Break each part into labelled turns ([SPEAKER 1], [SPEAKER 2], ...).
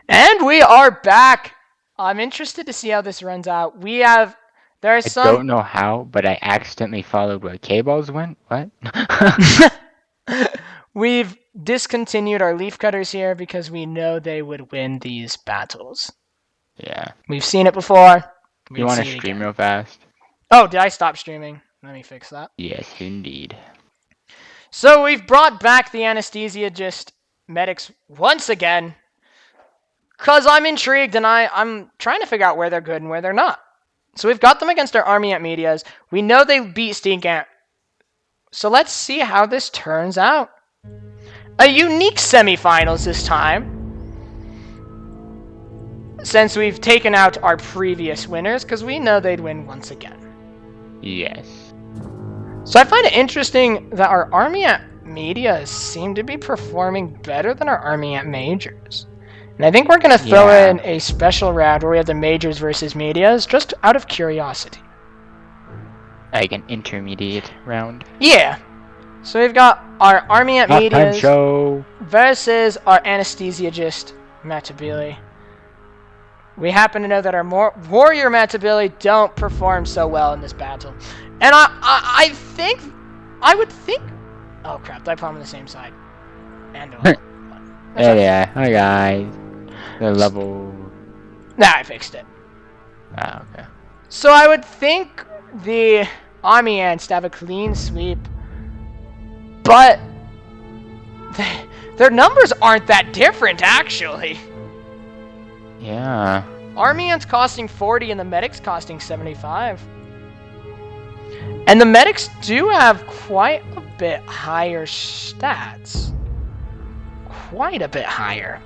[SPEAKER 1] And we are back. I'm interested to see how this runs out. There are
[SPEAKER 2] I
[SPEAKER 1] some.
[SPEAKER 2] don't know how, but I accidentally followed where K-balls went. What?
[SPEAKER 1] We've discontinued our leaf cutters here because we know they would win these battles.
[SPEAKER 2] Yeah.
[SPEAKER 1] We've seen it before.
[SPEAKER 2] You
[SPEAKER 1] We'd
[SPEAKER 2] want to
[SPEAKER 1] see it
[SPEAKER 2] stream
[SPEAKER 1] again.
[SPEAKER 2] real fast?
[SPEAKER 1] Oh, did I stop streaming? Let me fix that.
[SPEAKER 2] Yes, indeed.
[SPEAKER 1] So we've brought back the anesthesiologist medics once again. Because I'm intrigued and I'm trying to figure out where they're good and where they're not. So we've got them against our army at medias. We know they beat Steenkamp. So let's see how this turns out. A unique semifinals this time. Since we've taken out our previous winners, because we know they'd win once again.
[SPEAKER 2] Yes.
[SPEAKER 1] So I find it interesting that our army at medias seem to be performing better than our army at majors. And I think we're going to throw in a special round where we have the majors versus medias, just out of curiosity.
[SPEAKER 2] Like an intermediate round.
[SPEAKER 1] Yeah. So we've got our army at medias versus our anesthesiologist, Matabili. We happen to know that our warrior Matabili don't perform so well in this battle. And I would think... Oh crap, did I put them on the same side? And
[SPEAKER 2] yeah, hi guys. The level...
[SPEAKER 1] Nah, I fixed it.
[SPEAKER 2] Ah, okay.
[SPEAKER 1] So I would think the army ants have a clean sweep. But... their numbers aren't that different, actually.
[SPEAKER 2] Yeah.
[SPEAKER 1] Army ants costing 40 and the medics costing 75. And the medics do have quite a bit higher stats. Quite a bit higher.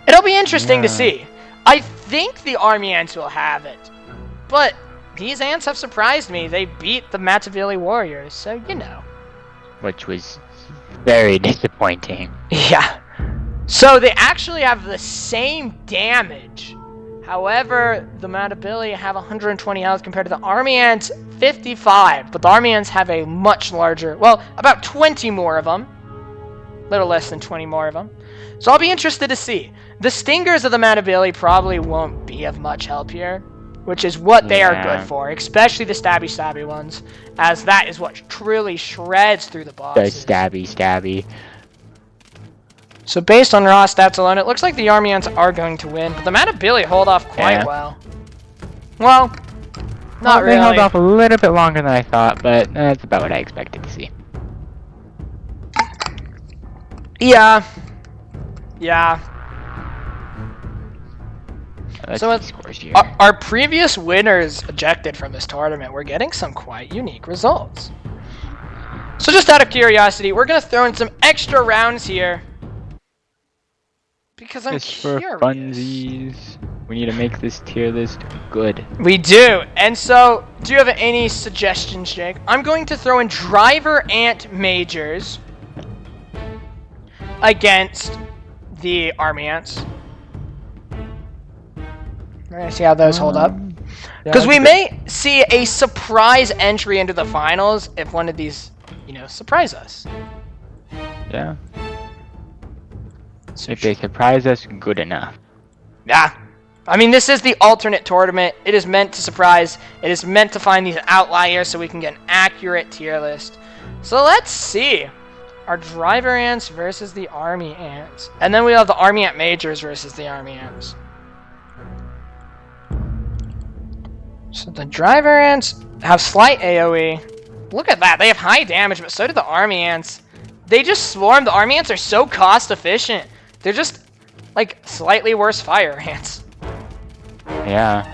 [SPEAKER 1] It'll be interesting to see. I think the army ants will have it. But these ants have surprised me. They beat the Matabili warriors, so you know.
[SPEAKER 2] Which was very disappointing.
[SPEAKER 1] Yeah. So they actually have the same damage. However, the Matabili have 120 health compared to the army ants 55. But the army ants have a much larger, well, about 20 more of them. A little less than 20 more of them. So I'll be interested to see. The stingers of the Matabili probably won't be of much help here, which is what they are good for, especially the stabby ones, as that is what truly shreds through the bosses.
[SPEAKER 2] The stabby.
[SPEAKER 1] So based on raw stats alone, it looks like the army ants are going to win, but the Matabili hold off quite well. Well, not really.
[SPEAKER 2] They held off a little bit longer than I thought, but that's about what I expected to see.
[SPEAKER 1] Yeah.
[SPEAKER 2] So
[SPEAKER 1] our previous winners ejected from this tournament. We're getting some quite unique results. So just out of curiosity, we're going to throw in some extra rounds here. Because I'm curious.
[SPEAKER 2] For funsies. We need to make this tier list good.
[SPEAKER 1] We do. And so, do you have any suggestions, Jake? I'm going to throw in driver ant majors against the army ants. We're going to see how those hold up. Because we may see a surprise entry into the finals if one of these, surprise us.
[SPEAKER 2] Yeah. If they surprise us, good enough.
[SPEAKER 1] Yeah. I mean, this is the alternate tournament. It is meant to surprise. It is meant to find these outliers so we can get an accurate tier list. So let's see. Our driver ants versus the army ants. And then we have the army ant majors versus the army ants. So the driver ants have slight AoE. Look at that. They have high damage, but so do the army ants. They just swarm. The army ants are so cost efficient. They're just, like, slightly worse fire ants.
[SPEAKER 2] Yeah.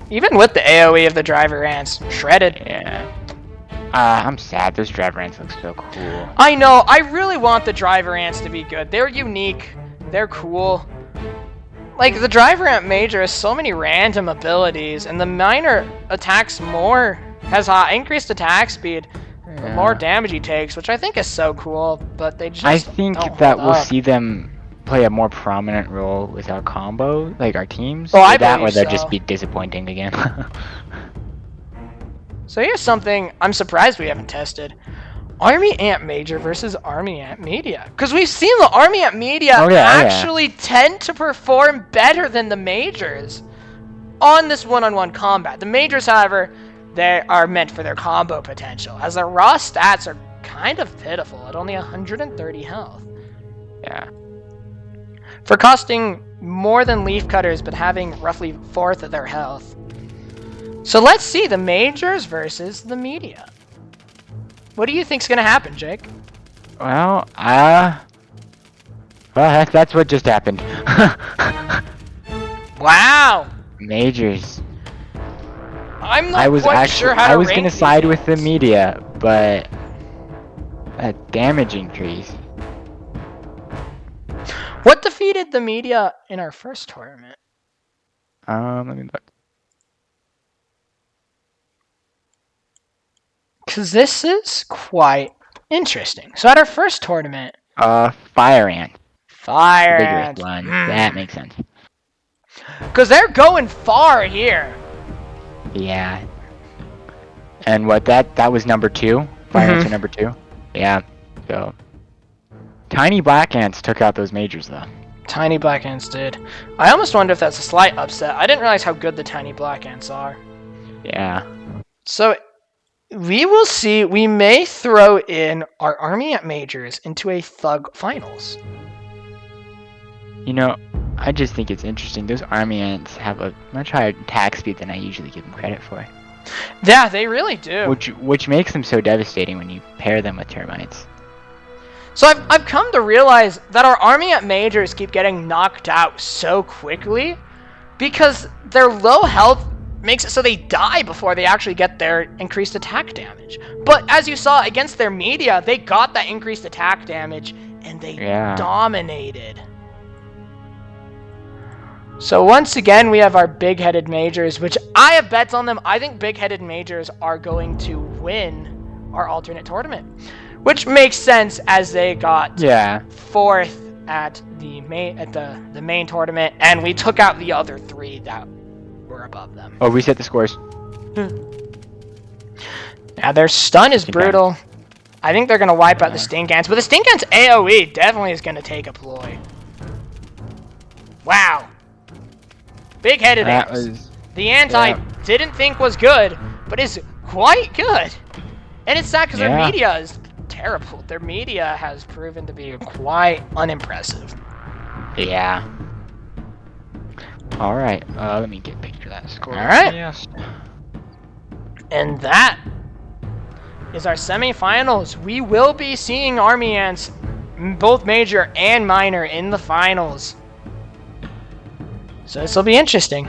[SPEAKER 1] Even with the AoE of the driver ants, shredded.
[SPEAKER 2] Yeah. I'm sad. Those driver ants look so cool.
[SPEAKER 1] I know. I really want the driver ants to be good. They're unique. They're cool. Like, the driver ant major has so many random abilities, and the minor attacks more, has increased attack speed. The more damage he takes, which I think is so cool, but they just
[SPEAKER 2] I think that we'll see them play a more prominent role with our combo, like our teams.
[SPEAKER 1] Oh, I
[SPEAKER 2] believe or they'll
[SPEAKER 1] so.
[SPEAKER 2] just be disappointing again.
[SPEAKER 1] So here's something I'm surprised we haven't tested. Army Ant Major versus Army Ant Media. Because we've seen the Army Ant Media actually tend to perform better than the Majors on this one-on-one combat. The Majors, however, they are meant for their combo potential, as their raw stats are kind of pitiful at only 130 health.
[SPEAKER 2] Yeah.
[SPEAKER 1] For costing more than Leaf Cutters, but having roughly 1/4 of their health. So let's see the Majors versus the Media. What do you think's gonna happen, Jake?
[SPEAKER 2] Well, that's what just happened.
[SPEAKER 1] Wow.
[SPEAKER 2] Majors.
[SPEAKER 1] I'm not quite sure how to
[SPEAKER 2] I was
[SPEAKER 1] rank
[SPEAKER 2] gonna
[SPEAKER 1] these
[SPEAKER 2] side with the
[SPEAKER 1] games.
[SPEAKER 2] Media, but that damage increase.
[SPEAKER 1] What defeated the Media in our first tournament?
[SPEAKER 2] Let me look.
[SPEAKER 1] Because this is quite interesting. So at our first tournament...
[SPEAKER 2] Fire Ant.
[SPEAKER 1] Fire
[SPEAKER 2] The vigorous
[SPEAKER 1] Ant.
[SPEAKER 2] one. That makes sense.
[SPEAKER 1] Because they're going far here.
[SPEAKER 2] Yeah. And what, that was number 2? Fire Ants are number 2? Yeah. So, Tiny Black Ants took out those Majors, though.
[SPEAKER 1] Tiny Black Ants did. I almost wonder if that's a slight upset. I didn't realize how good the Tiny Black Ants are.
[SPEAKER 2] Yeah.
[SPEAKER 1] So, we will see. We may throw in our Army Ant Majors into a Thug Finals.
[SPEAKER 2] You know, I just think it's interesting. Those Army Ants have a much higher attack speed than I usually give them credit for.
[SPEAKER 1] Yeah, they really do.
[SPEAKER 2] Which makes them so devastating when you pair them with termites.
[SPEAKER 1] So I've come to realize that our Army Ant Majors keep getting knocked out so quickly because their low health makes it so they die before they actually get their increased attack damage. But as you saw against their Media, they got that increased attack damage and they dominated. So once again, we have our big-headed Majors, which I have bets on them. I think big-headed Majors are going to win our alternate tournament, which makes sense as they got 4th at the main tournament, and we took out the other 3 that were above them.
[SPEAKER 2] Oh, reset the scores.
[SPEAKER 1] Now their stun is brutal. I think they're gonna wipe out the Stink Ants, but the Stink Ants AoE definitely is gonna take a ploy. Wow. Big-headed ants. The ant I didn't think was good, but is quite good. And it's sad because their Media is terrible. Their Media has proven to be quite unimpressive.
[SPEAKER 2] Yeah. Alright, let me get a picture of that score.
[SPEAKER 1] Alright.
[SPEAKER 2] Yes.
[SPEAKER 1] And that is our semifinals. We will be seeing Army Ants, both major and minor, in the finals. So this will be interesting.